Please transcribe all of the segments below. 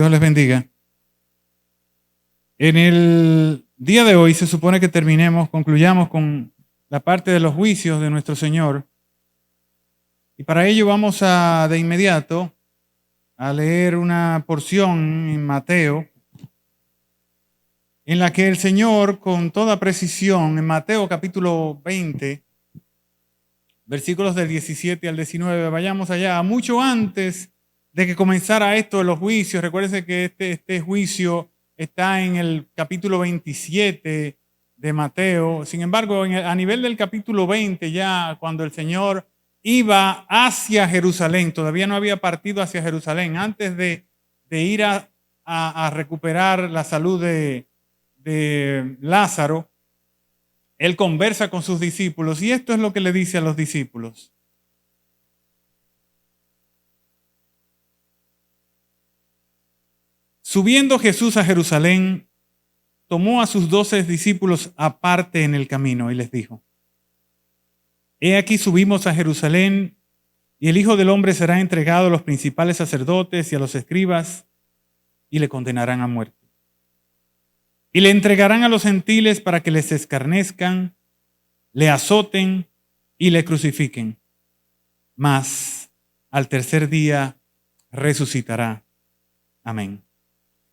Dios les bendiga. En el día de hoy se supone que concluyamos con la parte de los juicios de nuestro Señor. Y para ello vamos de inmediato a leer una porción en Mateo, en la que el Señor, con toda precisión, en Mateo capítulo 20, versículos del 17 al 19, vayamos allá, mucho antes de que comenzara esto de los juicios. Recuérdense que este juicio está en el capítulo 27 de Mateo. Sin embargo, a nivel del capítulo 20, ya cuando el Señor iba hacia Jerusalén, todavía no había partido hacia Jerusalén, antes de ir a recuperar la salud de Lázaro, él conversa con sus discípulos y esto es lo que le dice a los discípulos. Subiendo Jesús a Jerusalén, tomó a sus 12 discípulos aparte en el camino y les dijo: He aquí subimos a Jerusalén y el Hijo del Hombre será entregado a los principales sacerdotes y a los escribas y le condenarán a muerte. Y le entregarán a los gentiles para que les escarnezcan, le azoten y le crucifiquen. Mas al tercer día resucitará. Amén.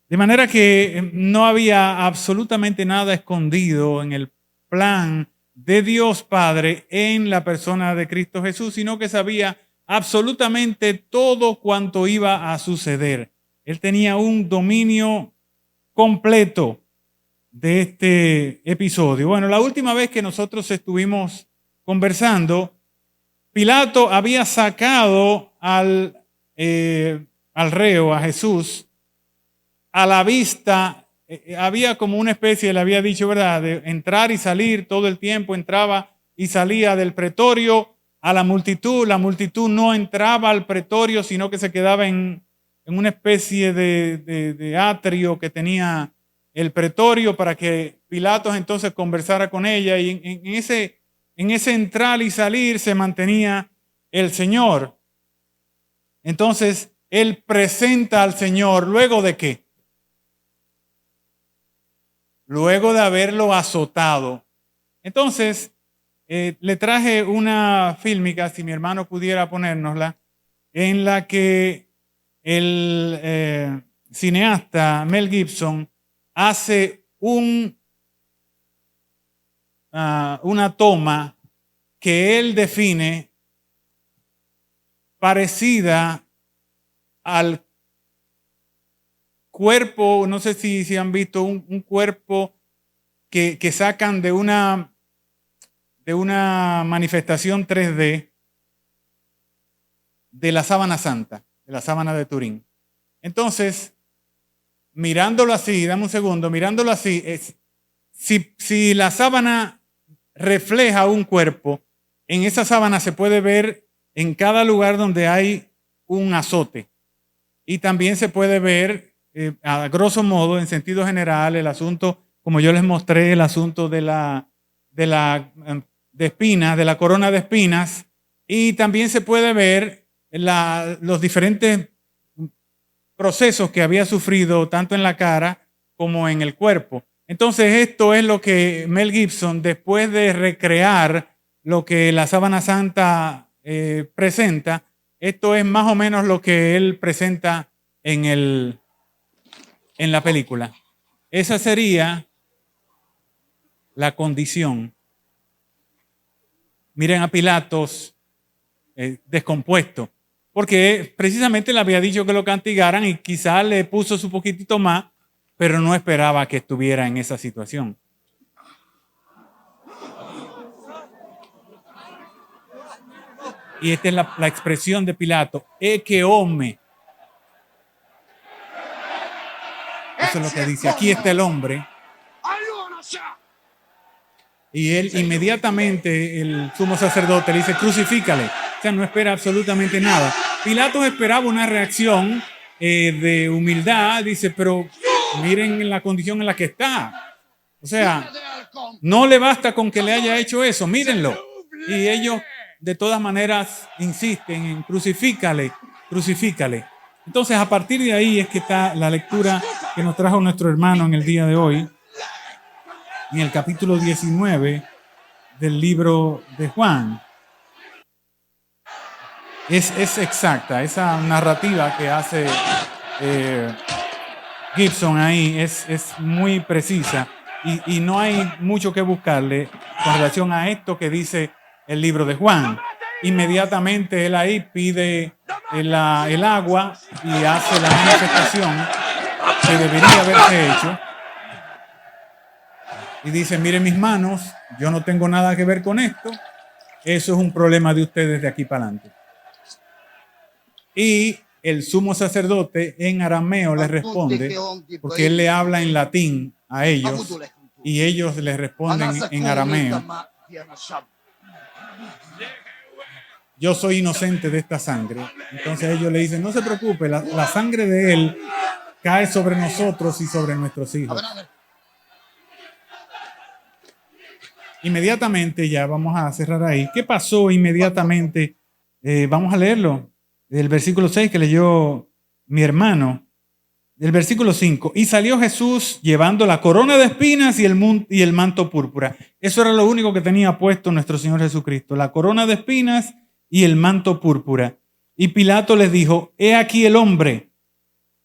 De manera que no había absolutamente nada escondido en el plan de Dios Padre en la persona de Cristo Jesús, sino que sabía absolutamente todo cuanto iba a suceder. Él tenía un dominio completo de este episodio. Bueno, la última vez que nosotros estuvimos conversando, Pilato había sacado al reo, a Jesús, a la vista. Había como una especie, le había dicho, ¿verdad?, de entrar y salir todo el tiempo, entraba y salía del pretorio a la multitud. La multitud no entraba al pretorio, sino que se quedaba en una especie de atrio que tenía el pretorio para que Pilatos entonces conversara con ella, y en ese entrar y salir se mantenía el Señor. Entonces, él presenta al Señor, ¿luego de qué? Luego de haberlo azotado. Entonces, le traje una fílmica, si mi hermano pudiera ponérnosla, en la que el cineasta Mel Gibson hace una toma que él define parecida al cuerpo. No sé si han visto un cuerpo que sacan de una manifestación 3D de la sábana santa, de la sábana de Turín. Entonces, mirándolo así, dame un segundo, mirándolo así, si la sábana refleja un cuerpo, en esa sábana se puede ver en cada lugar donde hay un azote. Y también se puede ver, a grosso modo, en sentido general, el asunto, como yo les mostré, el asunto de espinas, de la corona de espinas. Y también se puede ver los diferentes procesos que había sufrido tanto en la cara como en el cuerpo. Entonces, esto es lo que Mel Gibson, después de recrear lo que la sábana santa presenta, esto es más o menos lo que él presenta en la película. Esa sería la condición. Miren a Pilatos descompuesto, porque precisamente le había dicho que lo castigaran y quizás le puso su poquitito más, pero no esperaba que estuviera en esa situación. Y esta es la expresión de Pilato: que hombre. Eso es lo que dice. Aquí está el hombre. Y él inmediatamente, el sumo sacerdote, le dice: crucifícale. O sea, no espera absolutamente nada. Pilatos esperaba una reacción de humildad. Dice: pero miren la condición en la que está. O sea, no le basta con que le haya hecho eso. Mírenlo. Y ellos de todas maneras insisten en crucifícale, crucifícale. Entonces, a partir de ahí es que está la lectura que nos trajo nuestro hermano en el día de hoy, en el capítulo 19 del libro de Juan. Es exacta, esa narrativa que hace Gibson ahí es muy precisa y no hay mucho que buscarle con relación a esto que dice el libro de Juan. Inmediatamente él ahí pide el agua y hace la manifestación que debería haberse hecho. Y dice, miren mis manos, yo no tengo nada que ver con esto. Eso es un problema de ustedes de aquí para adelante. Y el sumo sacerdote en arameo le responde, porque él le habla en latín a ellos y ellos le responden en arameo. Yo soy inocente de esta sangre. Entonces ellos le dicen, no se preocupe, la sangre de él cae sobre nosotros y sobre nuestros hijos. Inmediatamente, ya vamos a cerrar ahí. ¿Qué pasó inmediatamente? Vamos a leerlo. El versículo 6 que leyó mi hermano. Del versículo 5. Y salió Jesús llevando la corona de espinas y el manto púrpura. Eso era lo único que tenía puesto nuestro Señor Jesucristo. La corona de espinas y el manto púrpura. Y Pilato les dijo, he aquí el hombre.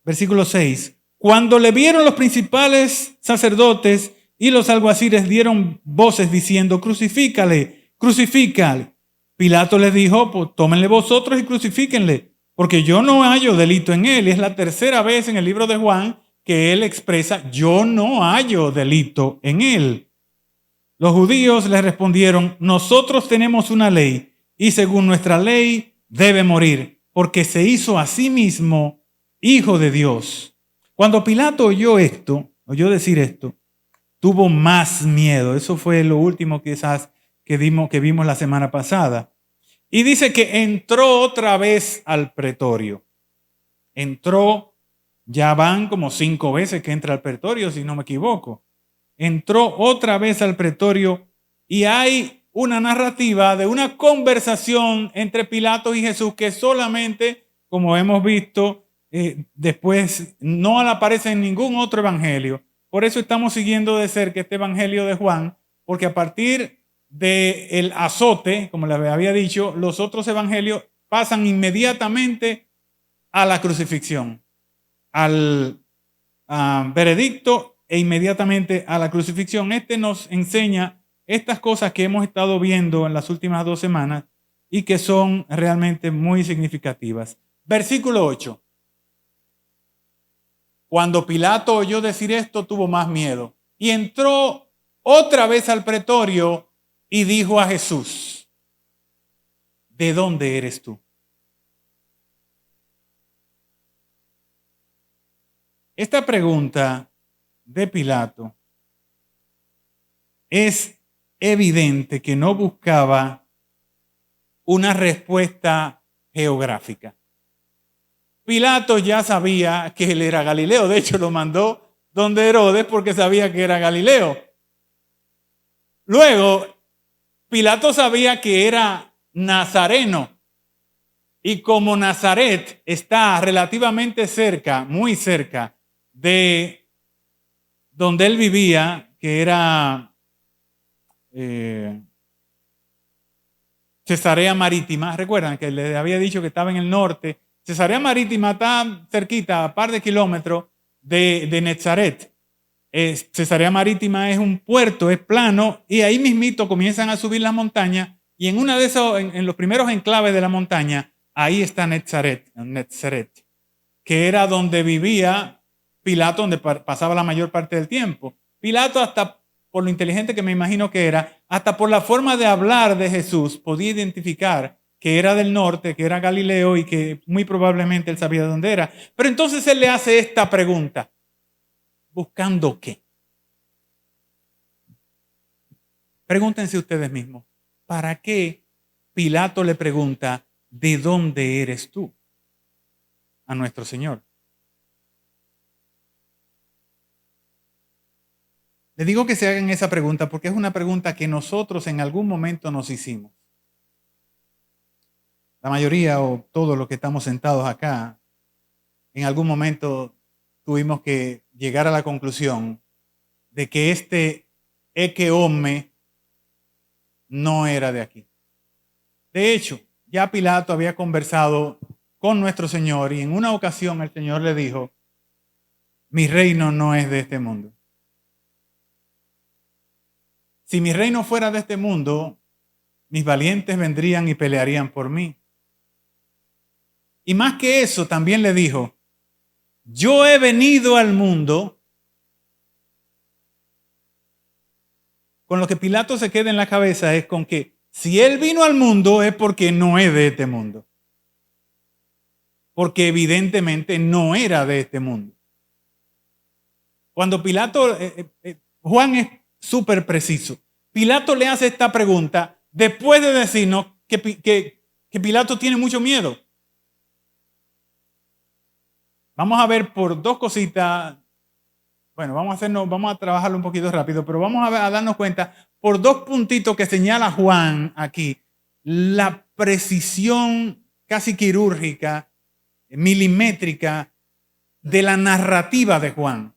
Versículo 6. Cuando le vieron los principales sacerdotes y los alguaciles dieron voces diciendo, crucifícale, crucifícale. Pilato les dijo, pues tómenle vosotros y crucifíquenle, porque yo no hallo delito en él. Y es la tercera vez en el libro de Juan que él expresa, yo no hallo delito en él. Los judíos le respondieron, nosotros tenemos una ley y según nuestra ley debe morir, porque se hizo a sí mismo hijo de Dios. Cuando Pilato oyó decir esto, tuvo más miedo. Eso fue lo último quizás que vimos la semana pasada. Y dice que entró otra vez al pretorio. Entró, ya van como 5 veces que entra al pretorio, si no me equivoco. Entró otra vez al pretorio y hay una narrativa de una conversación entre Pilato y Jesús que solamente, como hemos visto, después no aparece en ningún otro evangelio. Por eso estamos siguiendo de cerca este evangelio de Juan, porque a partir del azote, como les había dicho, los otros evangelios pasan inmediatamente a la crucifixión, al veredicto e inmediatamente a la crucifixión. Este nos enseña estas cosas que hemos estado viendo en las últimas 2 semanas y que son realmente muy significativas. Versículo 8. Cuando Pilato oyó decir esto, tuvo más miedo y entró otra vez al pretorio y dijo a Jesús, ¿de dónde eres tú? Esta pregunta de Pilato es evidente que no buscaba una respuesta geográfica. Pilato ya sabía que él era Galileo, de hecho lo mandó donde Herodes porque sabía que era Galileo. Luego, Pilato sabía que era nazareno y como Nazaret está relativamente cerca, muy cerca de donde él vivía, que era Cesarea Marítima. Recuerdan que les había dicho que estaba en el norte. Cesarea Marítima está cerquita, a par de kilómetros de Nazaret. Cesarea Marítima es un puerto, es plano, y ahí mismito comienzan a subir las montañas, y en una de esos, en los primeros enclaves de la montaña, ahí está Nazaret, que era donde vivía Pilato, donde pasaba la mayor parte del tiempo. Pilato, hasta por lo inteligente que me imagino que era, hasta por la forma de hablar de Jesús, podía identificar que era del norte, que era Galileo y que muy probablemente él sabía de dónde era. Pero entonces él le hace esta pregunta. ¿Buscando qué? Pregúntense ustedes mismos. ¿Para qué Pilato le pregunta, ¿de dónde eres tú? A nuestro Señor. Le digo que se hagan esa pregunta porque es una pregunta que nosotros en algún momento nos hicimos. La mayoría o todos los que estamos sentados acá en algún momento tuvimos que llegar a la conclusión de que este ecce homo no era de aquí. De hecho, ya Pilato había conversado con nuestro Señor y en una ocasión el Señor le dijo: mi reino no es de este mundo. Si mi reino fuera de este mundo, mis valientes vendrían y pelearían por mí. Y más que eso, también le dijo: yo he venido al mundo. Con lo que Pilato se queda en la cabeza es con que si él vino al mundo es porque no es de este mundo. Porque evidentemente no era de este mundo. Cuando Pilato, Juan es súper preciso. Pilato le hace esta pregunta después de decirnos que Pilato tiene mucho miedo. Vamos a ver por dos cositas. Bueno, vamos a trabajarlo un poquito rápido, pero vamos a darnos cuenta por dos puntitos que señala Juan aquí. La precisión casi quirúrgica, milimétrica de la narrativa de Juan.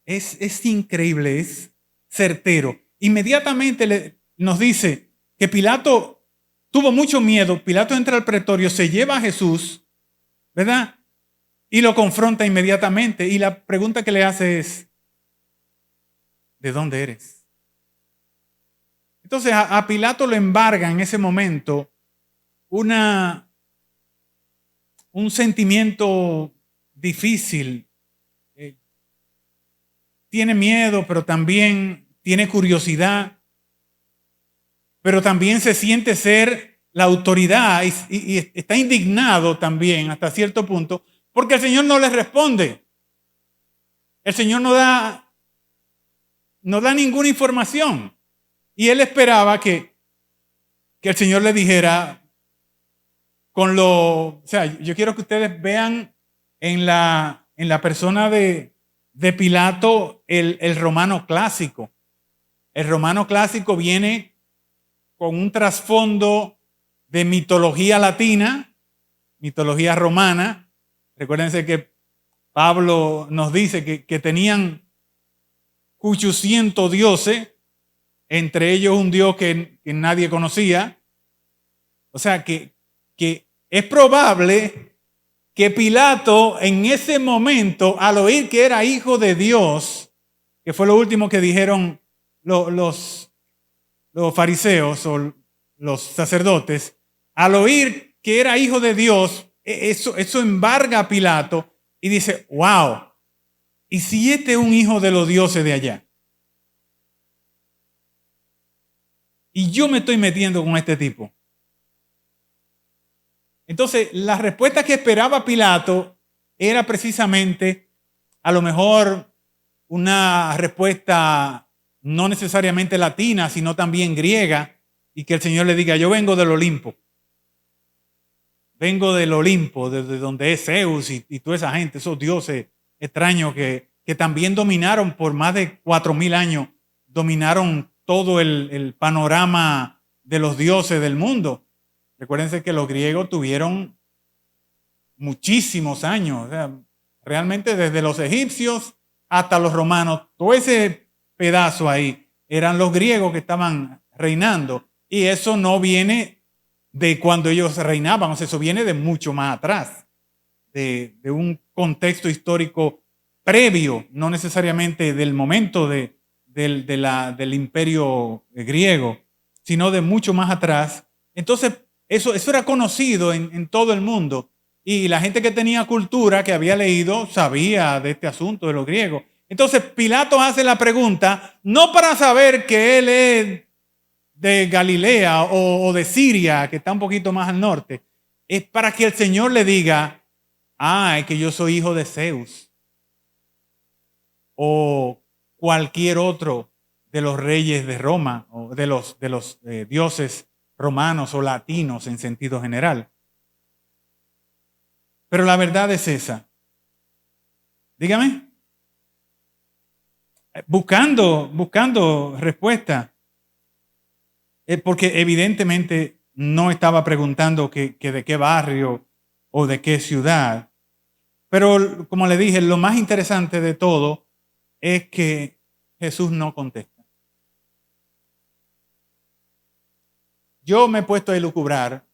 Es increíble, es certero. Inmediatamente nos dice que Pilato tuvo mucho miedo. Pilato entra al pretorio, se lleva a Jesús, ¿verdad? Y lo confronta inmediatamente. Y la pregunta que le hace es: ¿de dónde eres? Entonces a Pilato lo embarga en ese momento un sentimiento difícil. Tiene miedo, pero también tiene curiosidad, pero también se siente ser la autoridad y está indignado también hasta cierto punto porque el Señor no le responde. El Señor no da ninguna información y él esperaba que el Señor le dijera o sea, yo quiero que ustedes vean en la persona de Pilato el romano clásico. El romano clásico viene con un trasfondo de mitología latina, mitología romana. Recuérdense que Pablo nos dice que tenían 800 dioses, entre ellos un dios que nadie conocía. O sea que es probable que Pilato en ese momento, al oír que era hijo de Dios, que fue lo último que dijeron los fariseos o los sacerdotes, al oír que era hijo de Dios, eso embarga a Pilato y dice: wow, ¿y si este es un hijo de los dioses de allá? Y yo me estoy metiendo con este tipo. Entonces, la respuesta que esperaba Pilato era precisamente, a lo mejor, una respuesta no necesariamente latina, sino también griega, y que el Señor le diga: yo vengo del Olimpo. Vengo del Olimpo, desde donde es Zeus y toda esa gente, esos dioses extraños que también dominaron por más de 4.000 años, dominaron todo el panorama de los dioses del mundo. Recuérdense que los griegos tuvieron muchísimos años, o sea, realmente desde los egipcios hasta los romanos, todo ese pedazo ahí eran los griegos que estaban reinando, y eso no viene de cuando ellos reinaban, o sea, eso viene de mucho más atrás, de un contexto histórico previo, no necesariamente del momento del imperio griego, sino de mucho más atrás. Entonces, eso era conocido en todo el mundo. Y la gente que tenía cultura, que había leído, sabía de este asunto de los griegos. Entonces Pilato hace la pregunta, no para saber que él es de Galilea o de Siria, que está un poquito más al norte. Es para que el Señor le diga: es que yo soy hijo de Zeus. O cualquier otro de los reyes de Roma, o de los dioses romanos o latinos en sentido general. Pero la verdad es esa. Dígame. Buscando respuesta. Porque evidentemente no estaba preguntando que de qué barrio o de qué ciudad. Pero como le dije, lo más interesante de todo es que Jesús no contesta. Yo me he puesto a elucubrar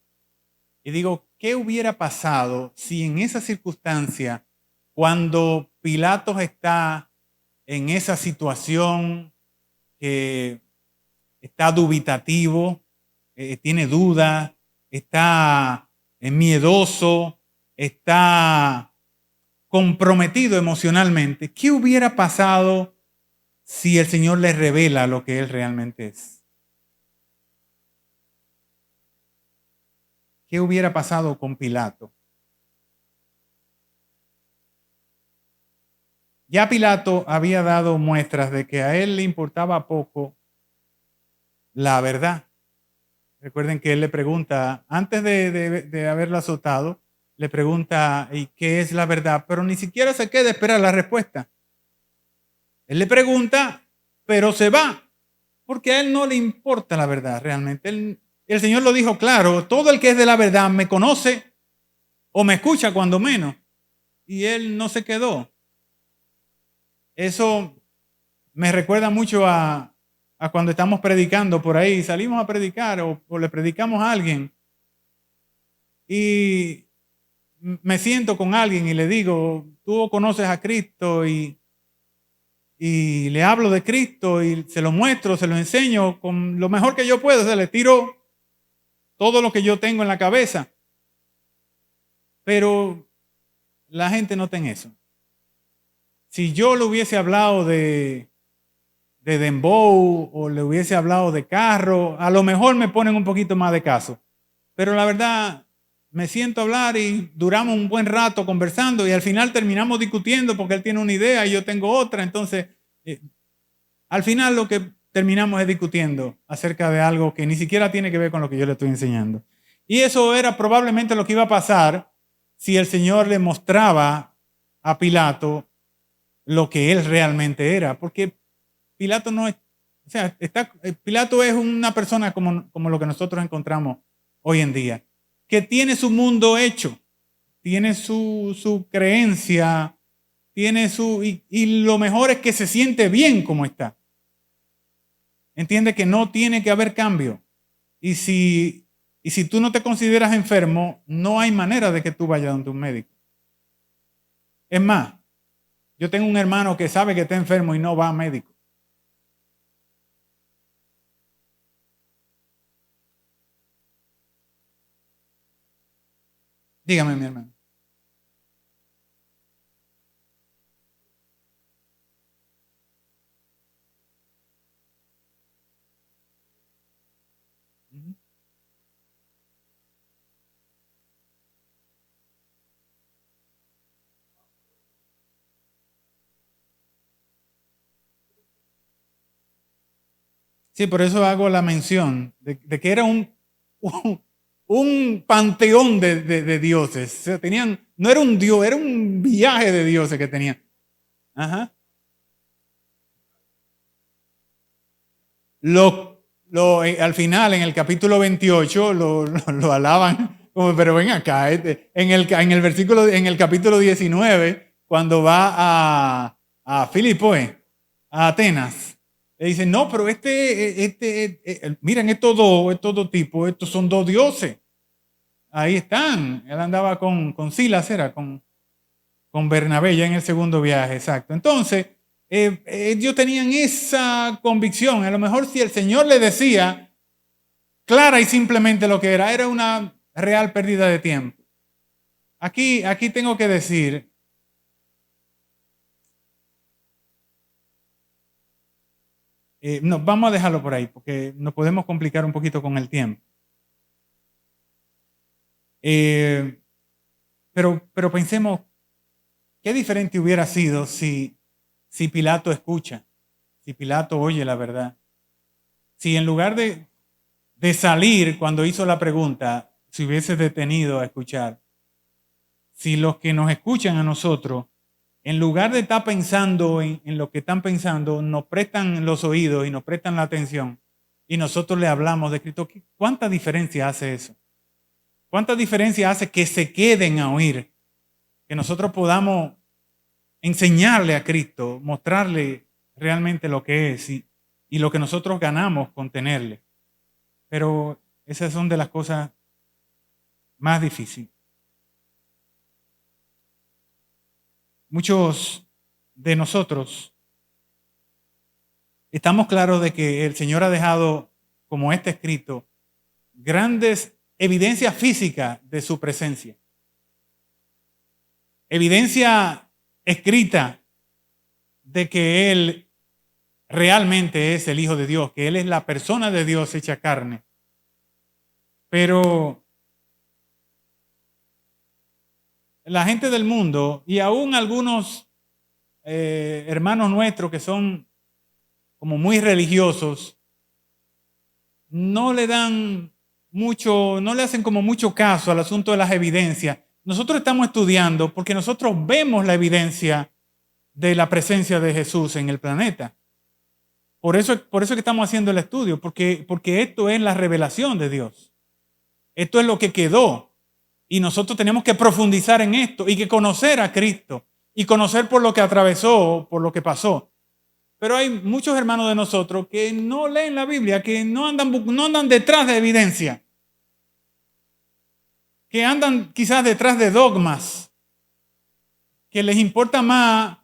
y digo, ¿qué hubiera pasado si en esa circunstancia, cuando Pilatos está en esa situación que está dubitativo, tiene dudas, está miedoso, está comprometido emocionalmente? ¿Qué hubiera pasado si el Señor le revela lo que Él realmente es? ¿Qué hubiera pasado con Pilato? Ya Pilato había dado muestras de que a él le importaba poco la verdad. Recuerden que él le pregunta, antes de haberlo azotado, le pregunta, ¿y qué es la verdad? Pero ni siquiera se queda a esperar la respuesta. Él le pregunta, pero se va, porque a él no le importa la verdad realmente. El Señor lo dijo claro, todo el que es de la verdad me conoce o me escucha cuando menos. Y él no se quedó. Eso me recuerda mucho a cuando estamos predicando por ahí, salimos a predicar o le predicamos a alguien y me siento con alguien y le digo, tú conoces a Cristo y le hablo de Cristo y se lo muestro, se lo enseño con lo mejor que yo puedo, o sea, le tiro todo lo que yo tengo en la cabeza. Pero la gente no está en eso. Si yo le hubiese hablado de dembow o le hubiese hablado de carro, a lo mejor me ponen un poquito más de caso. Pero la verdad, me siento a hablar y duramos un buen rato conversando y al final terminamos discutiendo porque él tiene una idea y yo tengo otra. Entonces, al final lo que terminamos es discutiendo acerca de algo que ni siquiera tiene que ver con lo que yo le estoy enseñando. Y eso era probablemente lo que iba a pasar si el Señor le mostraba a Pilato lo que él realmente era, porque Pilato no es, o sea, Pilato es una persona como lo que nosotros encontramos hoy en día, que tiene su mundo hecho, tiene su creencia, tiene y lo mejor es que se siente bien como está. Entiende que no tiene que haber cambio. Y si tú no te consideras enfermo, no hay manera de que tú vayas donde un médico. Es más, yo tengo un hermano que sabe que está enfermo y no va a médico. Dígame, mi hermano. Sí, por eso hago la mención de que era un panteón de dioses. O sea, no era un dios, era un viaje de dioses que tenían. Ajá. Al final, en el capítulo 28, lo alaban, como, pero ven acá, en el versículo, en el capítulo 19, cuando va a Filipo, a Atenas, le dicen, no, pero miren, estos dos tipos, estos son dos dioses. Ahí están. Él andaba con Silas, era con Bernabé, ya en el segundo viaje, exacto. Entonces, ellos tenían esa convicción. A lo mejor si el Señor le decía clara y simplemente lo que era una real pérdida de tiempo. Aquí tengo que decir, no, vamos a dejarlo por ahí porque nos podemos complicar un poquito con el tiempo. Pero pensemos, qué diferente hubiera sido si Pilato escucha, si Pilato oye la verdad. Si en lugar de salir cuando hizo la pregunta, se hubiese detenido a escuchar. Si los que nos escuchan a nosotros, en lugar de estar pensando en lo que están pensando, nos prestan los oídos y nos prestan la atención y nosotros le hablamos de Cristo, ¿cuánta diferencia hace eso? ¿Cuánta diferencia hace que se queden a oír que nosotros podamos enseñarle a Cristo, mostrarle realmente lo que es y lo que nosotros ganamos con tenerle. Pero esas son de las cosas más difíciles. Muchos de nosotros estamos claros de que el Señor ha dejado, como está escrito, grandes evidencias físicas de su presencia. Evidencia escrita de que Él realmente es el Hijo de Dios, que Él es la persona de Dios hecha carne. Pero la gente del mundo y aún algunos hermanos nuestros que son como muy religiosos, no le dan mucho, no le hacen como mucho caso al asunto de las evidencias. Nosotros estamos estudiando porque nosotros vemos la evidencia de la presencia de Jesús en el planeta. Por eso que estamos haciendo el estudio, porque esto es la revelación de Dios. Esto es lo que quedó. Y nosotros tenemos que profundizar en esto y que conocer a Cristo y conocer por lo que atravesó, por lo que pasó. Pero hay muchos hermanos de nosotros que no leen la Biblia, que no andan detrás de evidencia, que andan quizás detrás de dogmas, que les importa más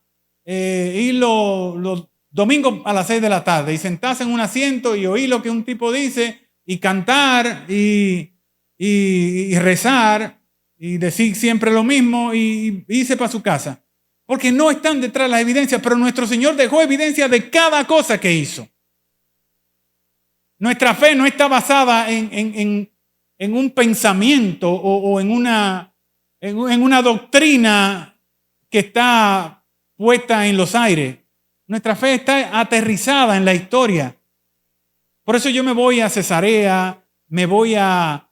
ir los domingos a las 6 de la tarde y sentarse en un asiento y oír lo que un tipo dice y cantar y rezar y decir siempre lo mismo y irse para su casa. Porque no están detrás de las evidencias, pero nuestro Señor dejó evidencia de cada cosa que hizo. Nuestra fe no está basada en un pensamiento o en una doctrina que está puesta en los aires. Nuestra fe está aterrizada en la historia. Por eso yo me voy a Cesarea, me voy a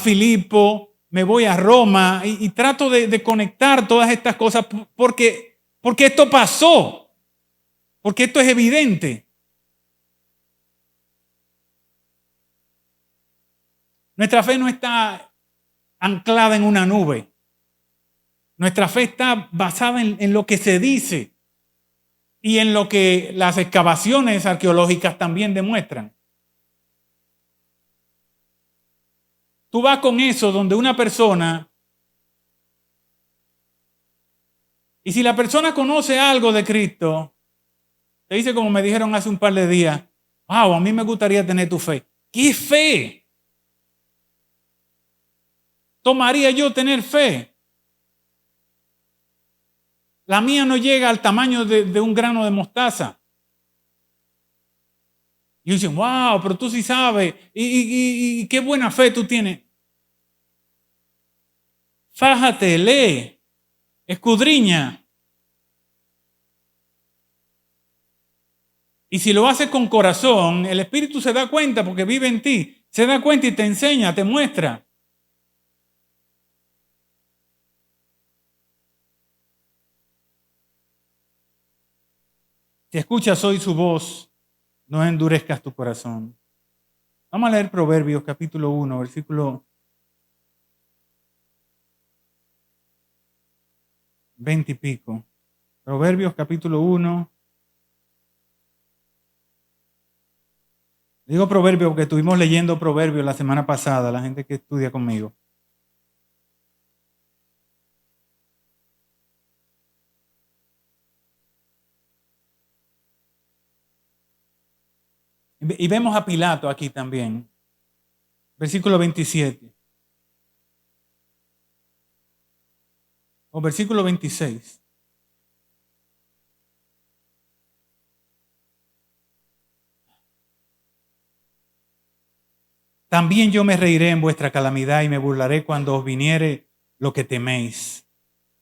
Filipo, me voy a Roma y trato de conectar todas estas cosas porque esto pasó, porque esto es evidente. Nuestra fe no está anclada en una nube. Nuestra fe está basada en lo que se dice y en lo que las excavaciones arqueológicas también demuestran. Tú vas con eso donde una persona, y si la persona conoce algo de Cristo, te dice como me dijeron hace un par de días, wow, a mí me gustaría tener tu fe. ¿Qué fe? ¿Tomaría yo tener fe? La mía no llega al tamaño de un grano de mostaza. Y dicen, wow, pero tú sí sabes, y qué buena fe tú tienes. Fájate, lee, escudriña. Y si lo haces con corazón, el Espíritu se da cuenta porque vive en ti. Se da cuenta y te enseña, te muestra. Si escuchas hoy su voz, no endurezcas tu corazón. Vamos a leer Proverbios capítulo 1, versículo 20 y pico. Proverbios capítulo 1. Digo Proverbios porque estuvimos leyendo Proverbios la semana pasada, la gente que estudia conmigo. Y vemos a Pilato aquí también. Versículo 27. O versículo 26. También yo me reiré en vuestra calamidad y me burlaré cuando os viniere lo que teméis.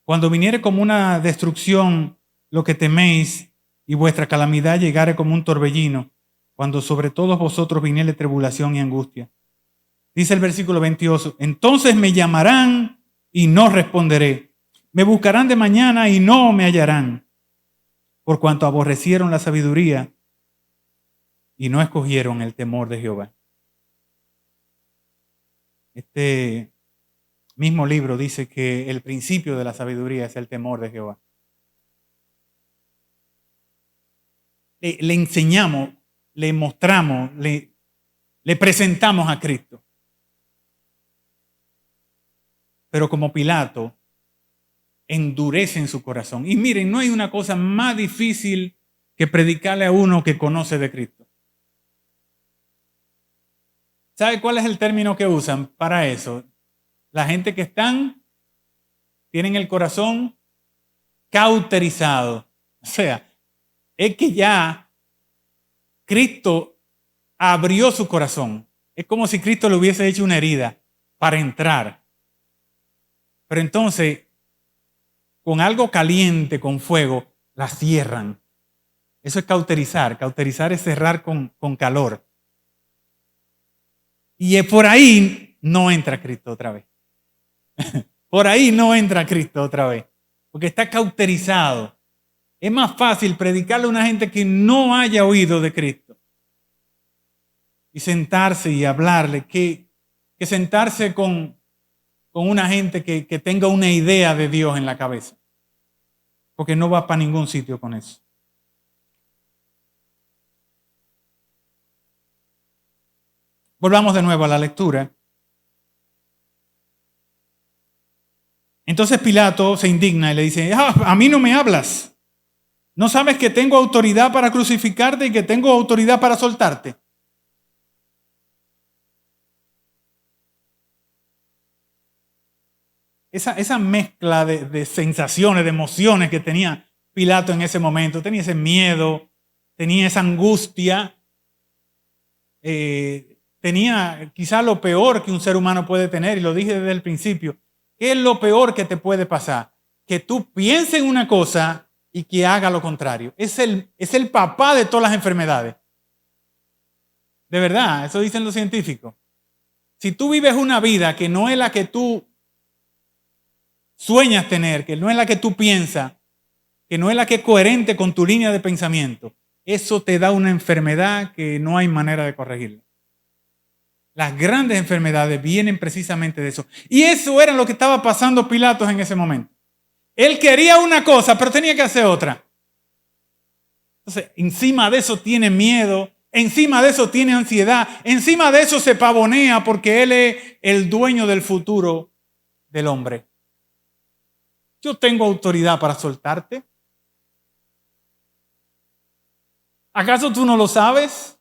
Cuando viniere como una destrucción lo que teméis y vuestra calamidad llegare como un torbellino, cuando sobre todos vosotros viniere tribulación y angustia. Dice el versículo 28, entonces me llamarán y no responderé. Me buscarán de mañana y no me hallarán, por cuanto aborrecieron la sabiduría y no escogieron el temor de Jehová. Este mismo libro dice que el principio de la sabiduría es el temor de Jehová. Le enseñamos, le mostramos, le presentamos a Cristo. Pero como Pilato, endurecen su corazón. Y miren, no hay una cosa más difícil que predicarle a uno que conoce de Cristo. ¿Sabe cuál es el término que usan para eso? La gente que tienen el corazón cauterizado. O sea, es que ya Cristo abrió su corazón. Es como si Cristo le hubiese hecho una herida para entrar. Pero entonces, con algo caliente, con fuego, la cierran. Eso es cauterizar. Cauterizar es cerrar con calor. Y por ahí no entra Cristo otra vez. Por ahí no entra Cristo otra vez. Porque está cauterizado. Es más fácil predicarle a una gente que no haya oído de Cristo. Y sentarse y hablarle. Que sentarse con una gente que tenga una idea de Dios en la cabeza. Porque no va para ningún sitio con eso. Volvamos de nuevo a la lectura. Entonces Pilato se indigna y le dice, a mí no me hablas. ¿No sabes que tengo autoridad para crucificarte y que tengo autoridad para soltarte? Esa mezcla de sensaciones, de emociones que tenía Pilato en ese momento, tenía ese miedo, tenía esa angustia, tenía quizá lo peor que un ser humano puede tener, y lo dije desde el principio. ¿Qué es lo peor que te puede pasar? Que tú pienses en una cosa y que haga lo contrario. Es el papá de todas las enfermedades. De verdad, eso dicen los científicos. Si tú vives una vida que no es la que tú sueñas tener, que no es la que tú piensas, que no es la que es coherente con tu línea de pensamiento, eso te da una enfermedad que no hay manera de corregirla. Las grandes enfermedades vienen precisamente de eso. Y eso era lo que estaba pasando Pilatos en ese momento. Él quería una cosa, pero tenía que hacer otra. Entonces, encima de eso tiene miedo, encima de eso tiene ansiedad, encima de eso se pavonea porque él es el dueño del futuro del hombre. Yo tengo autoridad para soltarte. ¿Acaso tú no lo sabes?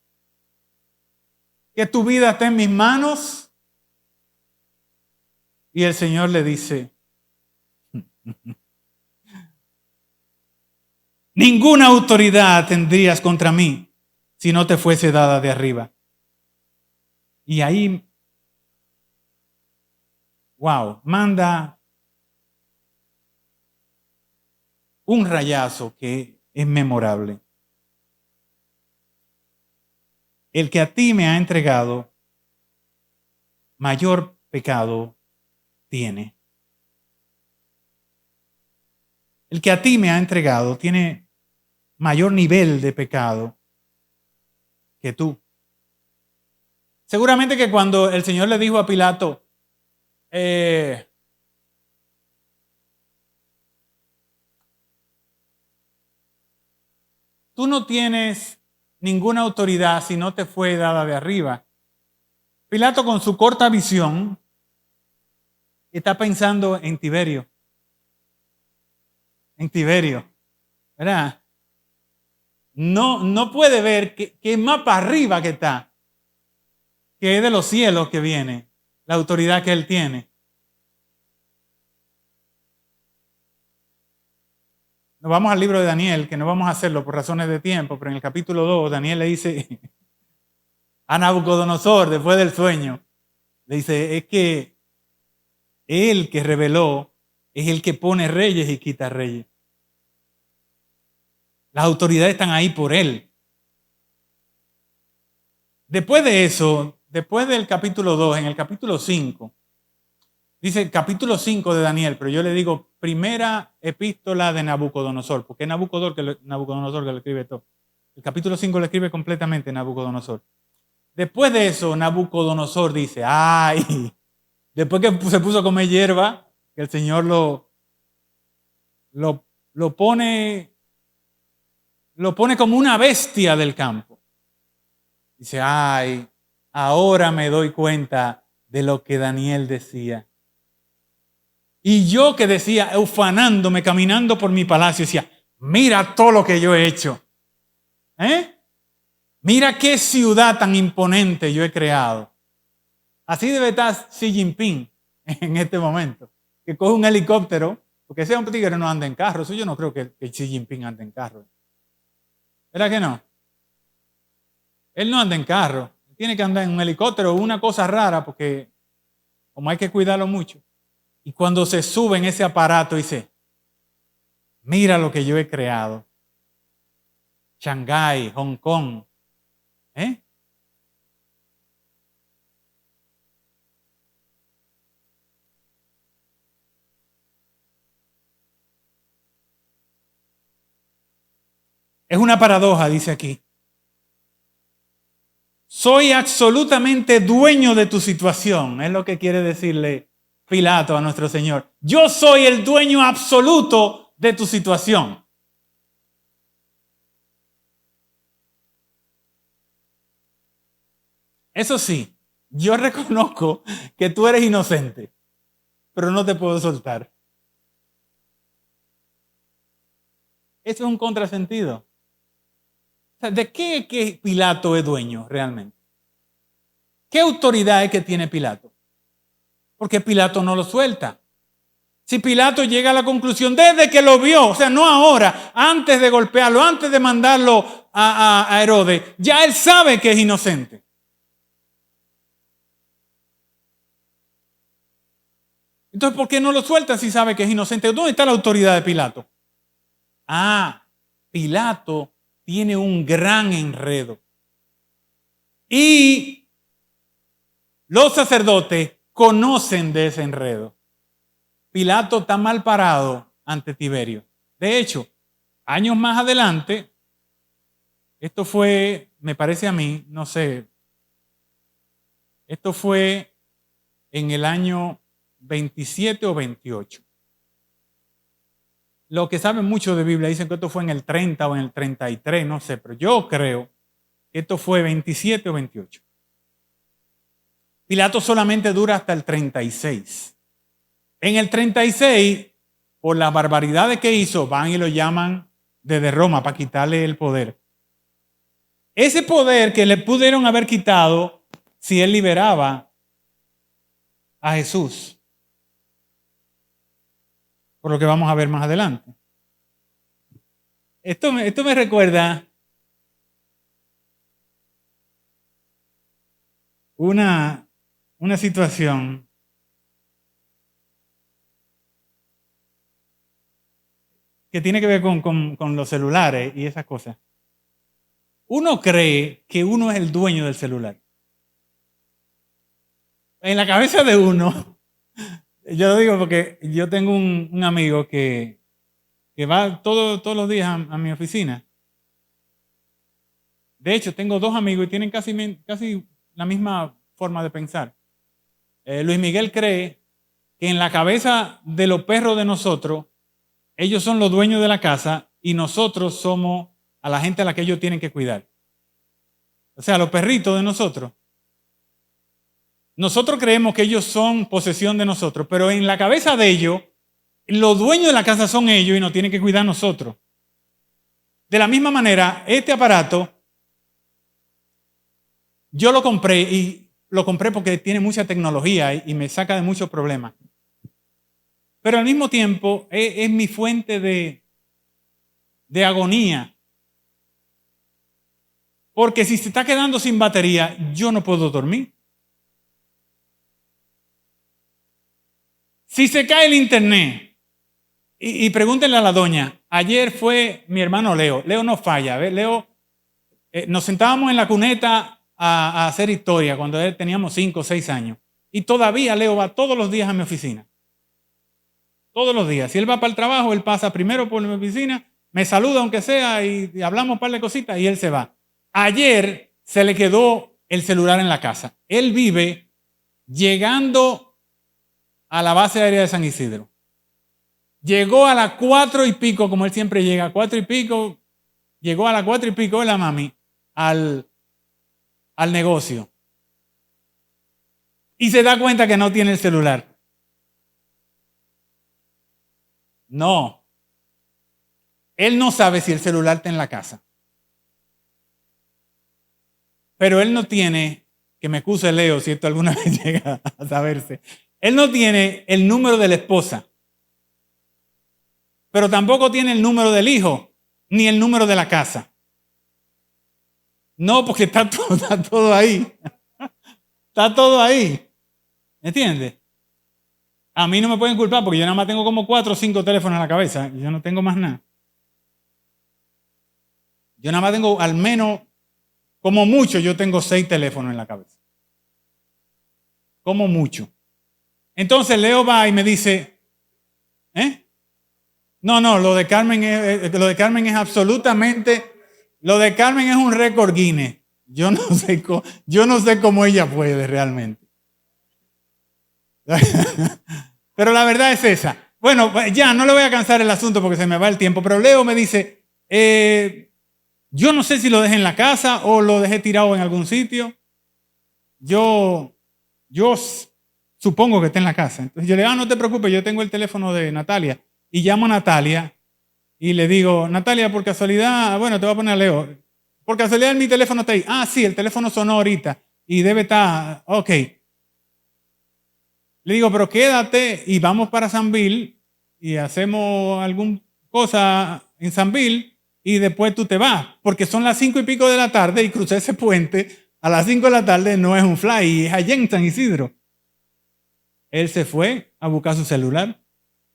Que tu vida está en mis manos. Y el Señor le dice, ninguna autoridad tendrías contra mí si no te fuese dada de arriba. Y ahí, manda un rayazo que es memorable. El que a ti me ha entregado, mayor pecado tiene. El que a ti me ha entregado tiene mayor nivel de pecado que tú. Seguramente que cuando el Señor le dijo a Pilato, tú no tienes ninguna autoridad si no te fue dada de arriba. Pilato, con su corta visión, está pensando en Tiberio. En Tiberio, ¿verdad? No puede ver que es más para arriba que está, que es de los cielos que viene, la autoridad que él tiene. Nos vamos al libro de Daniel, que no vamos a hacerlo por razones de tiempo, pero en el capítulo 2 Daniel le dice a Nabucodonosor, después del sueño, le dice, es que él que reveló es el que pone reyes y quita reyes. Las autoridades están ahí por él. Después de eso, después del capítulo 2, en el capítulo 5, dice capítulo 5 de Daniel, pero yo le digo primera epístola de Nabucodonosor, porque es Nabucodonosor que lo escribe todo. El capítulo 5 lo escribe completamente Nabucodonosor. Después de eso, Nabucodonosor dice, ¡ay! Después que se puso a comer hierba, que el Señor lo pone como una bestia del campo. Dice, ay, ahora me doy cuenta de lo que Daniel decía. Y yo que decía, ufanándome, caminando por mi palacio, decía, mira todo lo que yo he hecho. Mira qué ciudad tan imponente yo he creado. Así debe estar Xi Jinping en este momento, que coge un helicóptero, porque ese hombre tigre no anda en carro. Eso yo no creo que Xi Jinping ande en carro. ¿Verdad que no? Él no anda en carro. Tiene que andar en un helicóptero o una cosa rara, porque como hay que cuidarlo mucho. Y cuando se sube en ese aparato dice, mira lo que yo he creado. Shanghái, Hong Kong. Es una paradoja, dice aquí. Soy absolutamente dueño de tu situación, es lo que quiere decirle Pilato a nuestro Señor. Yo soy el dueño absoluto de tu situación. Eso sí, yo reconozco que tú eres inocente, pero no te puedo soltar. Eso es un contrasentido. ¿De qué que Pilato es dueño realmente? ¿Qué autoridad es que tiene Pilato? Porque Pilato no lo suelta. Si Pilato llega a la conclusión desde que lo vio, o sea, no ahora, antes de golpearlo, antes de mandarlo a Herodes, ya él sabe que es inocente. Entonces, ¿por qué no lo suelta si sabe que es inocente? ¿Dónde está la autoridad de Pilato? Pilato tiene un gran enredo. Y los sacerdotes conocen de ese enredo. Pilato está mal parado ante Tiberio. De hecho, años más adelante, esto fue, me parece a mí, no sé, esto fue en el año 27 o 28. Los que saben mucho de Biblia dicen que esto fue en el 30 o en el 33, no sé, pero yo creo que esto fue 27 o 28. Pilato solamente dura hasta el 36. En el 36, por las barbaridades que hizo, van y lo llaman desde Roma para quitarle el poder. Ese poder que le pudieron haber quitado si él liberaba a Jesús. Por lo que vamos a ver más adelante. Esto me recuerda una situación que tiene que ver con los celulares y esas cosas. Uno cree que uno es el dueño del celular. En la cabeza de uno, yo lo digo porque yo tengo un amigo que va todos los días a mi oficina. De hecho, tengo dos amigos y tienen casi la misma forma de pensar. Luis Miguel cree que en la cabeza de los perros de nosotros, ellos son los dueños de la casa y nosotros somos a la gente a la que ellos tienen que cuidar. O sea, los perritos de nosotros. Nosotros creemos que ellos son posesión de nosotros, pero en la cabeza de ellos, los dueños de la casa son ellos y nos tienen que cuidar nosotros. De la misma manera, este aparato, yo lo compré y lo compré porque tiene mucha tecnología y me saca de muchos problemas. Pero al mismo tiempo es mi fuente de agonía. Porque si se está quedando sin batería, yo no puedo dormir. Si se cae el internet, y pregúntenle a la doña, ayer fue mi hermano Leo. Leo no falla. Leo, nos sentábamos en la cuneta a hacer historia cuando teníamos 5 o 6 años. Y todavía Leo va todos los días a mi oficina. Todos los días. Si él va para el trabajo, él pasa primero por mi oficina, me saluda aunque sea y hablamos un par de cositas y él se va. Ayer se le quedó el celular en la casa. Él vive llegando a la base aérea de San Isidro. Llegó a las 4 y pico, como él siempre llega, 4 y pico, llegó a las 4 y pico de la mami al negocio. Y se da cuenta que no tiene el celular. No. Él no sabe si el celular está en la casa. Pero él no tiene, que me excuse Leo si esto alguna vez llega a saberse, él no tiene el número de la esposa. Pero tampoco tiene el número del hijo, ni el número de la casa. No, porque está todo ahí. Está todo ahí. ¿Entiendes? A mí no me pueden culpar porque yo nada más tengo como 4 o 5 teléfonos en la cabeza. Yo no tengo más nada. Yo nada más tengo al menos, como mucho, yo tengo 6 teléfonos en la cabeza. Como mucho. Entonces Leo va y me dice, No, lo de Carmen es absolutamente, lo de Carmen es un récord Guinness. Yo no sé cómo ella puede realmente. Pero la verdad es esa. Bueno, ya no le voy a cansar el asunto porque se me va el tiempo, pero Leo me dice, yo no sé si lo dejé en la casa o lo dejé tirado en algún sitio. Yo supongo que está en la casa. Entonces yo le digo, no te preocupes, yo tengo el teléfono de Natalia. Y llamo a Natalia y le digo, Natalia, por casualidad, bueno, te voy a poner a Leo. Por casualidad mi teléfono está ahí. Ah, sí, el teléfono sonó ahorita y debe estar, ok. Le digo, pero quédate y vamos para Sanville y hacemos alguna cosa en Sanville y después tú te vas. Porque son las 5 y pico de la tarde y crucé ese puente a las 5 de la tarde no es un fly, es allá en San Isidro. Él se fue a buscar su celular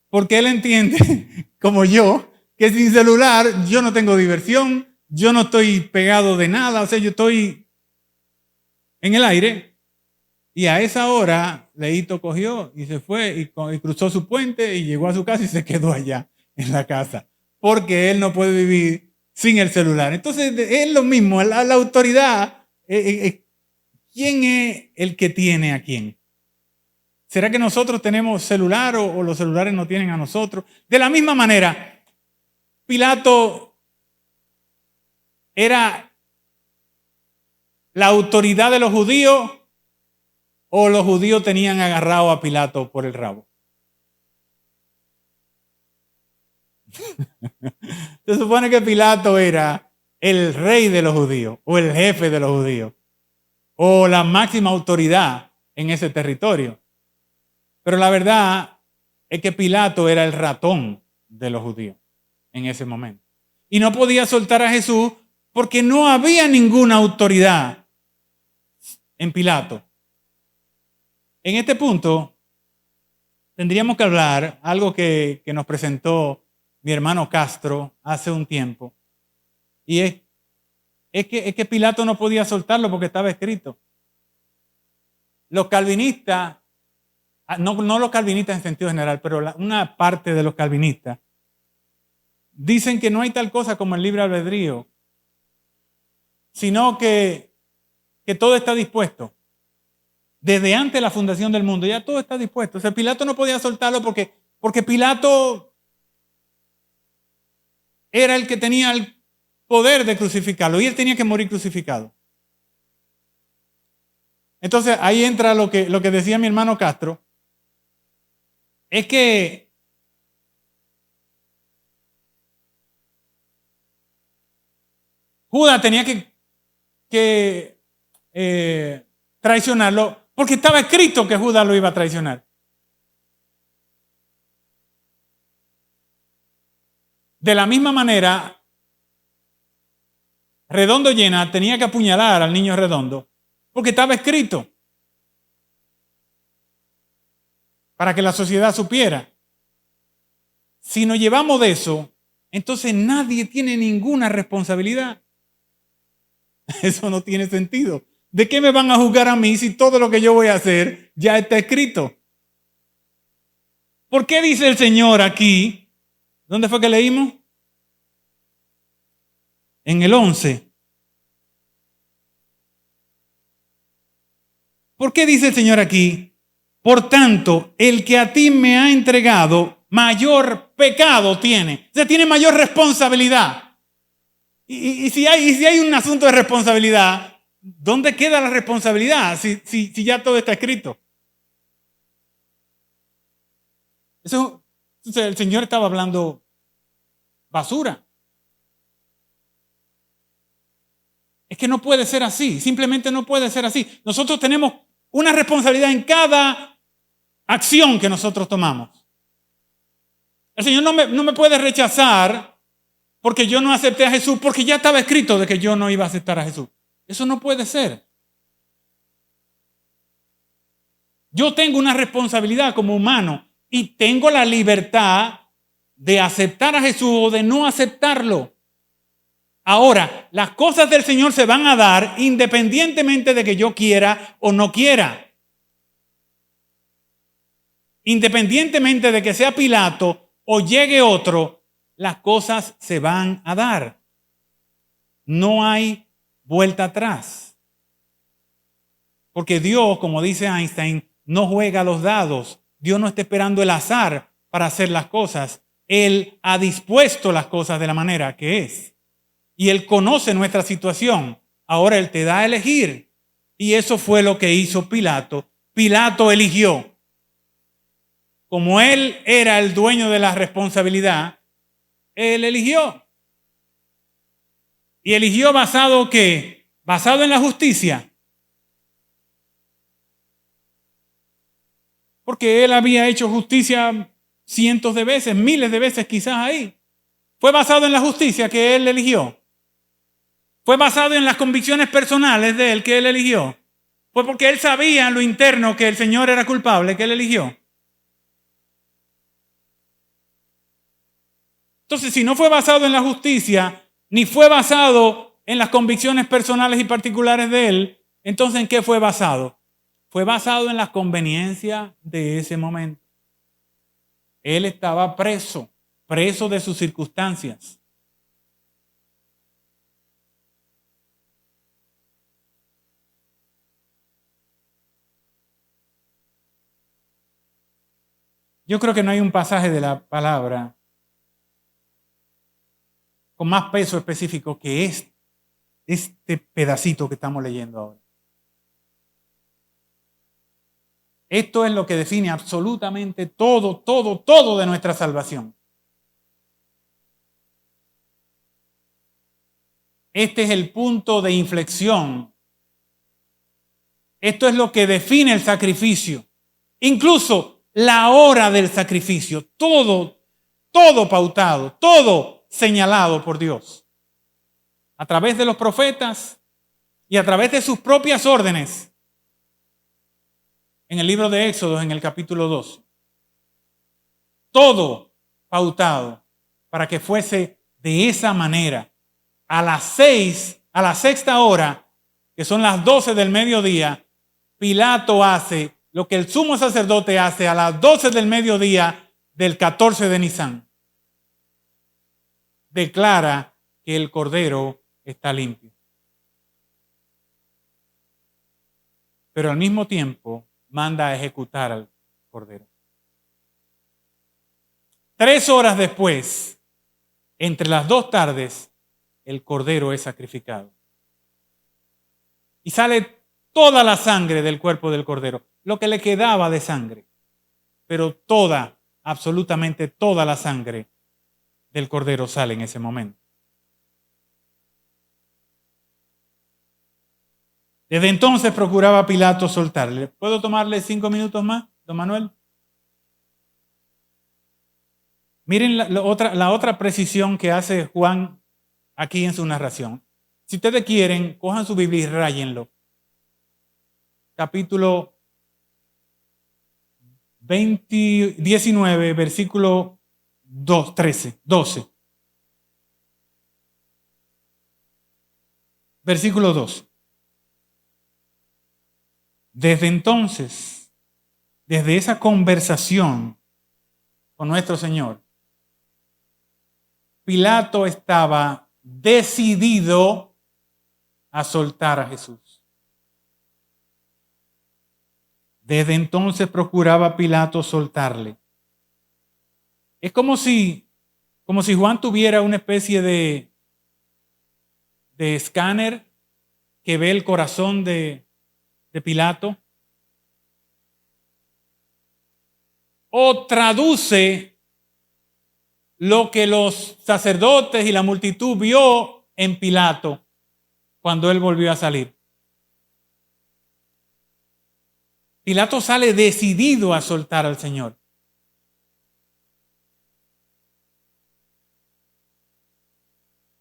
porque él entiende, como yo, que sin celular yo no tengo diversión, yo no estoy pegado de nada, o sea, yo estoy en el aire. Y a esa hora, Leito cogió y se fue y cruzó su puente y llegó a su casa y se quedó allá en la casa. Porque él no puede vivir sin el celular. Entonces, es lo mismo, la autoridad, ¿quién es el que tiene a quién? ¿Será que nosotros tenemos celular o los celulares no tienen a nosotros? De la misma manera, Pilato era la autoridad de los judíos o los judíos tenían agarrado a Pilato por el rabo. Se supone que Pilato era el rey de los judíos o el jefe de los judíos o la máxima autoridad en ese territorio. Pero la verdad es que Pilato era el ratón de los judíos en ese momento. Y no podía soltar a Jesús porque no había ninguna autoridad en Pilato. En este punto tendríamos que hablar algo que nos presentó mi hermano Castro hace un tiempo. Y es que Pilato no podía soltarlo porque estaba escrito. Los calvinistas, no los calvinistas en sentido general, pero una parte de los calvinistas, dicen que no hay tal cosa como el libre albedrío, sino que todo está dispuesto. Desde antes de la fundación del mundo, ya todo está dispuesto. O sea, Pilato no podía soltarlo porque Pilato era el que tenía el poder de crucificarlo y él tenía que morir crucificado. Entonces ahí entra lo que decía mi hermano Castro, es que Judas tenía que traicionarlo porque estaba escrito que Judas lo iba a traicionar. De la misma manera, Redondo Llena tenía que apuñalar al niño Redondo porque estaba escrito para que la sociedad supiera. Si nos llevamos de eso, entonces nadie tiene ninguna responsabilidad. Eso no tiene sentido. ¿De qué me van a juzgar a mí si todo lo que yo voy a hacer ya está escrito? ¿Por qué dice el Señor aquí? ¿Dónde fue que leímos? En el 11. ¿Por qué dice el Señor aquí? Por tanto, el que a ti me ha entregado, mayor pecado tiene. O sea, tiene mayor responsabilidad. Y si hay un asunto de responsabilidad, ¿dónde queda la responsabilidad si ya todo está escrito? Entonces el Señor estaba hablando basura. Es que no puede ser así, simplemente no puede ser así. Nosotros tenemos una responsabilidad en cada acción que nosotros tomamos. El Señor no me puede rechazar porque yo no acepté a Jesús, porque ya estaba escrito de que yo no iba a aceptar a Jesús. Eso no puede ser. Yo tengo una responsabilidad como humano y tengo la libertad de aceptar a Jesús o de no aceptarlo. Ahora, las cosas del Señor se van a dar independientemente de que yo quiera o no quiera. Independientemente de que sea Pilato o llegue otro, las cosas se van a dar. No hay vuelta atrás. Porque Dios, como dice Einstein, no juega los dados. Dios no está esperando el azar para hacer las cosas. Él ha dispuesto las cosas de la manera que es. Y Él conoce nuestra situación. Ahora Él te da a elegir. Y eso fue lo que hizo Pilato. Pilato eligió. Como Él era el dueño de la responsabilidad, Él eligió. Y eligió basado ¿qué? Basado en la justicia. Porque Él había hecho justicia cientos de veces, miles de veces quizás ahí. Fue basado en la justicia que Él eligió. Fue basado en las convicciones personales de Él que Él eligió. Fue porque Él sabía en lo interno que el Señor era culpable que Él eligió. Entonces, si no fue basado en la justicia, ni fue basado en las convicciones personales y particulares de Él, entonces ¿en qué fue basado? Fue basado en las conveniencias de ese momento. Él estaba preso de sus circunstancias. Yo creo que no hay un pasaje de la palabra con más peso específico que este pedacito que estamos leyendo ahora. Esto es lo que define absolutamente todo de nuestra salvación. Este es el punto de inflexión. Esto es lo que define el sacrificio. Incluso la hora del sacrificio. Todo pautado, todo señalado por Dios. A través de los profetas y a través de sus propias órdenes. En el libro de Éxodo, en el capítulo 2. Todo pautado para que fuese de esa manera. A la sexta hora, que son las 12 del mediodía, Pilato hace lo que el sumo sacerdote hace a las 12 del mediodía del 14 de Nisán. Declara que el cordero está limpio. Pero al mismo tiempo manda a ejecutar al cordero. 3 horas después, entre las 2 tardes, el cordero es sacrificado. Y sale toda la sangre del cuerpo del cordero, lo que le quedaba de sangre, pero absolutamente toda la sangre del cordero sale en ese momento. Desde entonces procuraba Pilato soltarle. ¿Puedo tomarle 5 minutos más, don Manuel? Miren la otra precisión que hace Juan aquí en su narración. Si ustedes quieren, cojan su Biblia y ráyenlo. Capítulo 19, versículo 12. Versículo 2. Desde entonces, desde esa conversación con nuestro Señor, Pilato estaba decidido a soltar a Jesús. Desde entonces procuraba Pilato soltarle. Es como si Juan tuviera una especie de escáner que ve el corazón de Pilato. O traduce lo que los sacerdotes y la multitud vio en Pilato cuando él volvió a salir. Pilato sale decidido a soltar al Señor.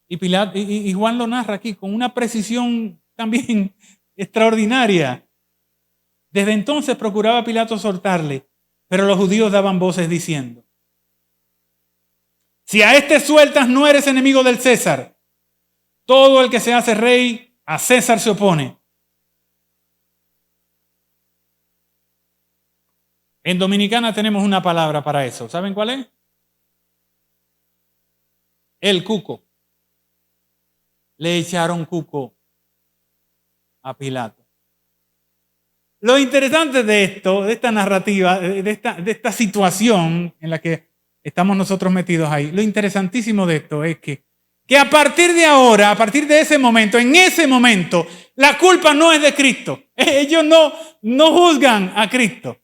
Y Juan lo narra aquí con una precisión también extraordinaria. Desde entonces procuraba Pilato soltarle, pero los judíos daban voces diciendo: si a este sueltas, no eres enemigo del César. Todo el que se hace rey, a César se opone. En Dominicana tenemos una palabra para eso. ¿Saben cuál es? El cuco. Le echaron cuco a Pilato. Lo interesante de esto, de esta narrativa, de esta situación en la que estamos nosotros metidos ahí, lo interesantísimo de esto es que a partir de ahora, a partir de ese momento, en ese momento, la culpa no es de Cristo. Ellos no juzgan a Cristo.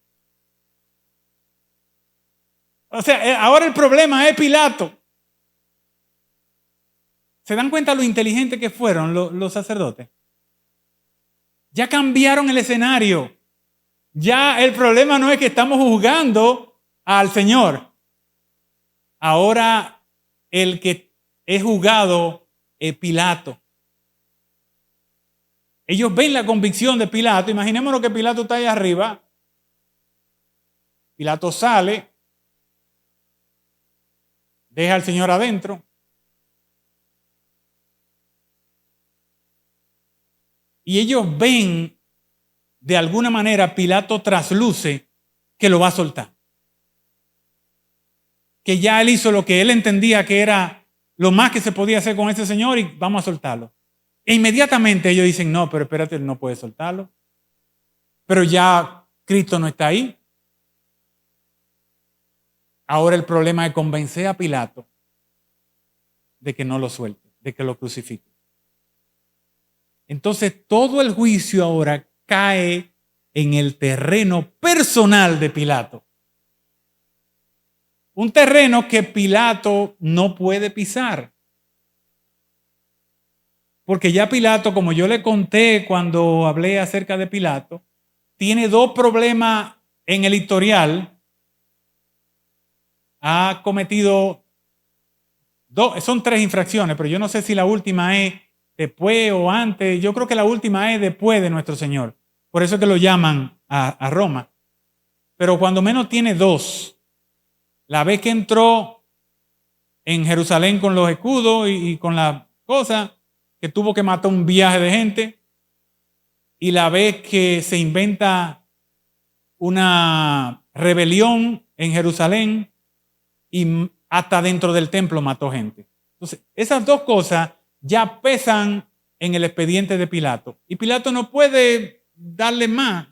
O sea, ahora el problema es Pilato. ¿Se dan cuenta lo inteligente que fueron los sacerdotes? Ya cambiaron el escenario. Ya el problema no es que estamos juzgando al Señor. Ahora el que es juzgado es Pilato. Ellos ven la convicción de Pilato. Imaginémonos que Pilato está ahí arriba. Pilato sale, deja al Señor adentro. Y ellos ven, de alguna manera, Pilato trasluce que lo va a soltar. Que ya él hizo lo que él entendía que era lo más que se podía hacer con ese señor y vamos a soltarlo. E inmediatamente ellos dicen: no, pero espérate, él no puede soltarlo. Pero ya Cristo no está ahí. Ahora el problema es convencer a Pilato de que no lo suelte, de que lo crucifique. Entonces todo el juicio ahora cae en el terreno personal de Pilato. Un terreno que Pilato no puede pisar. Porque ya Pilato, como yo le conté cuando hablé acerca de Pilato, tiene dos problemas en el historial. Ha cometido son 3 infracciones, pero yo no sé si la última es después o antes. Yo creo que la última es después de nuestro Señor. Por eso es que lo llaman a Roma. Pero cuando menos tiene 2. La vez que entró en Jerusalén con los escudos y con la cosa, que tuvo que matar un viaje de gente. Y la vez que se inventa una rebelión en Jerusalén y hasta dentro del templo mató gente. Entonces, esas 2 cosas ya pesan en el expediente de Pilato. Y Pilato no puede darle más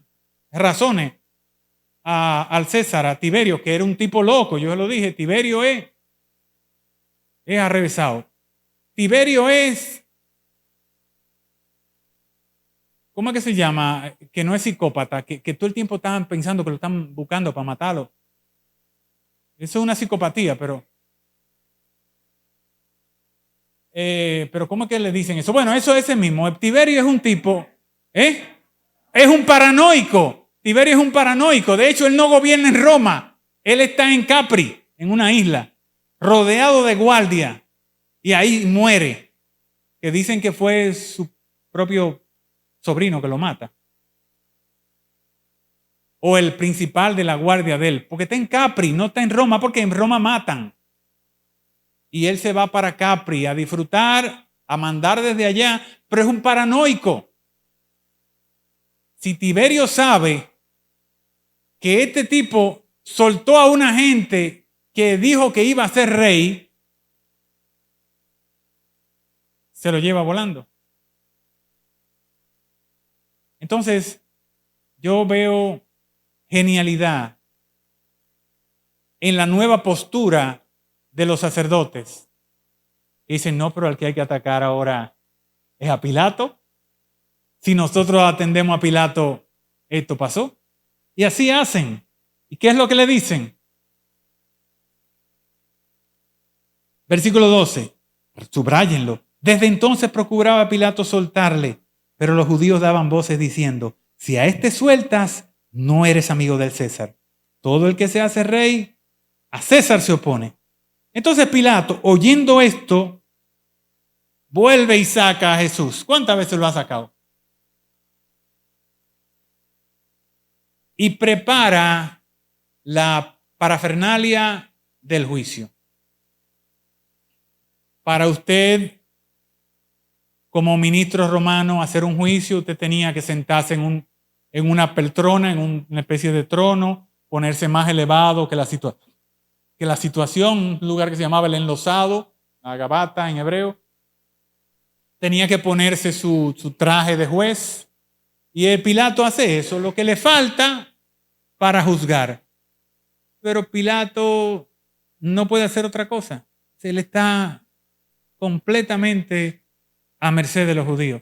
razones al César, a Tiberio, que era un tipo loco. Yo se lo dije, Tiberio es arrevesado. Tiberio es, ¿cómo es que se llama? Que no es psicópata, que todo el tiempo están pensando que lo están buscando para matarlo. Eso es una psicopatía, pero ¿cómo es que le dicen eso? Bueno, eso es ese mismo. Tiberio es un tipo, es un paranoico. Tiberio es un paranoico. De hecho, él no gobierna en Roma. Él está en Capri, en una isla, rodeado de guardia. Y ahí muere. Que dicen que fue su propio sobrino que lo mata. O el principal de la guardia de él. Porque está en Capri, no está en Roma, porque en Roma matan. Y él se va para Capri a disfrutar, a mandar desde allá, pero es un paranoico. Si Tiberio sabe que este tipo soltó a una gente que dijo que iba a ser rey, se lo lleva volando. Entonces, yo veo genialidad en la nueva postura de los sacerdotes. Y dicen, no, pero al que hay que atacar ahora es a Pilato. Si nosotros atendemos a Pilato, esto pasó. Y así hacen. ¿Y qué es lo que le dicen? Versículo 12, subráyenlo. Desde entonces procuraba Pilato soltarle, pero los judíos daban voces diciendo, si a este sueltas, no eres amigo del César. Todo el que se hace rey, a César se opone. Entonces Pilato, oyendo esto, vuelve y saca a Jesús. ¿Cuántas veces lo ha sacado? Y prepara la parafernalia del juicio. Para usted, como ministro romano, hacer un juicio, usted tenía que sentarse en una poltrona, en una especie de trono, ponerse más elevado que la situación, un lugar que se llamaba el enlosado, la gabata en hebreo. Tenía que ponerse su traje de juez. Y el Pilato hace eso, lo que le falta para juzgar. Pero Pilato no puede hacer otra cosa. Se le está completamente a merced de los judíos.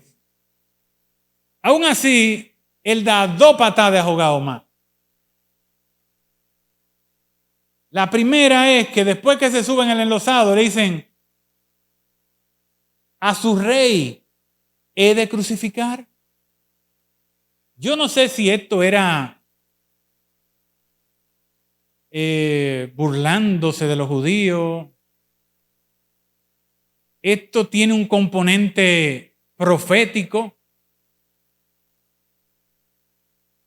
Aún así, él da 2 patadas de ahogado más. La primera es que después que se suben el enlosado, le dicen, a su rey he de crucificar. Yo no sé si esto era burlándose de los judíos. Esto tiene un componente profético.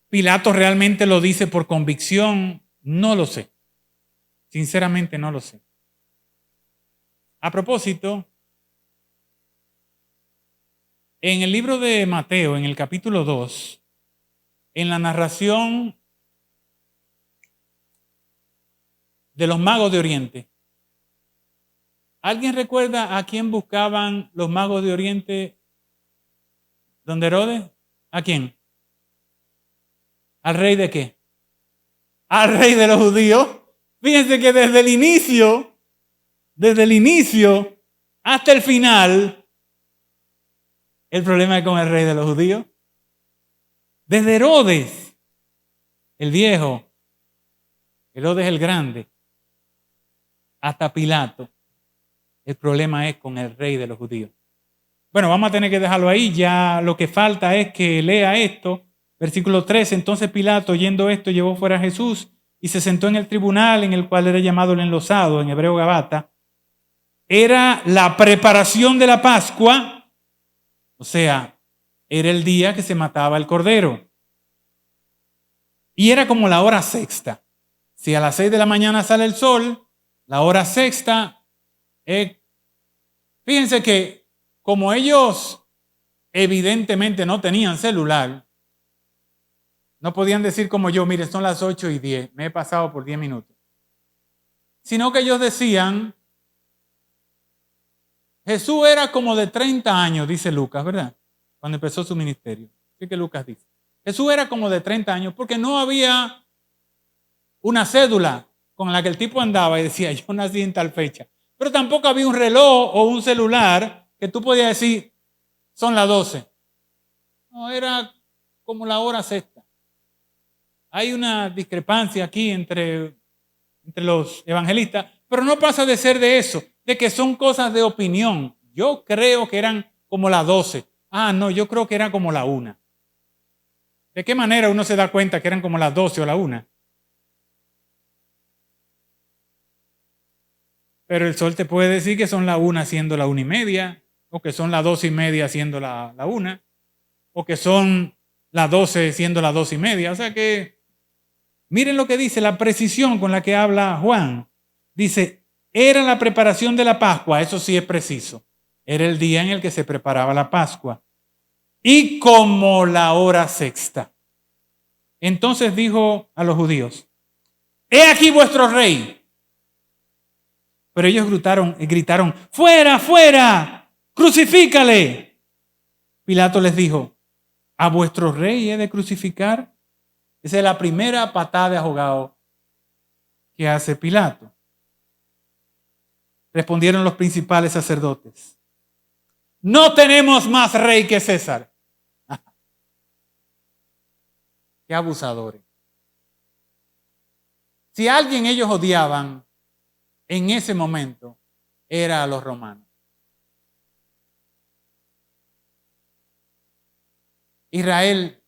Pilato realmente lo dice por convicción. No lo sé. Sinceramente no lo sé. A propósito, en el libro de Mateo, en el capítulo 2, en la narración de los magos de Oriente, ¿alguien recuerda a quién buscaban los magos de Oriente donde Herodes? ¿A quién? ¿Al rey de qué? Al rey de los judíos. Fíjense que desde el inicio hasta el final, el problema es con el rey de los judíos. Desde Herodes, el viejo, Herodes el grande, hasta Pilato, el problema es con el rey de los judíos. Bueno, vamos a tener que dejarlo ahí. Ya lo que falta es que lea esto. Versículo 13. Entonces Pilato, oyendo esto, llevó fuera a Jesús y se sentó en el tribunal, en el cual era llamado el enlosado, en hebreo Gabata. Era la preparación de la Pascua, o sea, era el día que se mataba el cordero. Y era como la hora sexta. Si a las 6 de la mañana sale el sol, la hora sexta, fíjense que como ellos evidentemente no tenían celular, no podían decir como yo, mire, son las 8:10, me he pasado por 10 minutos. Sino que ellos decían, Jesús era como de 30 años, dice Lucas, ¿verdad? Cuando empezó su ministerio. Así que Lucas dice. Jesús era como de 30 años porque no había una cédula con la que el tipo andaba y decía, yo nací en tal fecha. Pero tampoco había un reloj o un celular que tú podías decir, son las 12. No, era como la hora sexta. Hay una discrepancia aquí entre los evangelistas, pero no pasa de ser de eso, de que son cosas de opinión. Yo creo que eran como las 12. Ah, no, yo creo que era como la 1. ¿De qué manera uno se da cuenta que eran como las 12 o la 1? Pero el sol te puede decir que son la 1 siendo la 1:30, o que son las 12:30 siendo la 1, o que son las 12 siendo las 2:30. O sea que, miren lo que dice, la precisión con la que habla Juan. Dice, era la preparación de la Pascua, eso sí es preciso. Era el día en el que se preparaba la Pascua. Y como la hora sexta. Entonces dijo a los judíos, he aquí vuestro rey. Pero ellos gritaron, fuera, fuera, crucifícale. Pilato les dijo, ¿a vuestro rey he de crucificar? Esa es la primera patada de ahogado que hace Pilato. Respondieron los principales sacerdotes: no tenemos más rey que César. Qué abusadores. Si a alguien ellos odiaban en ese momento, era a los romanos. Israel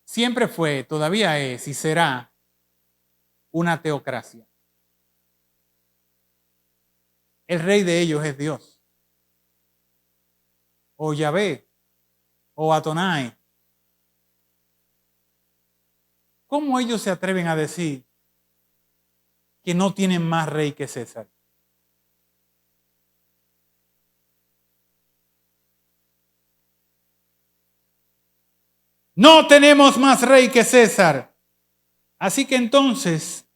siempre fue, todavía es y será una teocracia. El rey de ellos es Dios, o Yahvé, o Adonai. ¿Cómo ellos se atreven a decir que no tienen más rey que César? No tenemos más rey que César. Así que entonces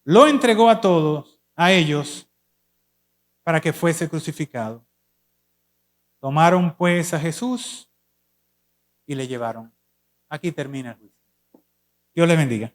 lo entregó a todos, a ellos, para que fuese crucificado. Tomaron pues a Jesús y le llevaron. Aquí termina el juicio. Dios les bendiga.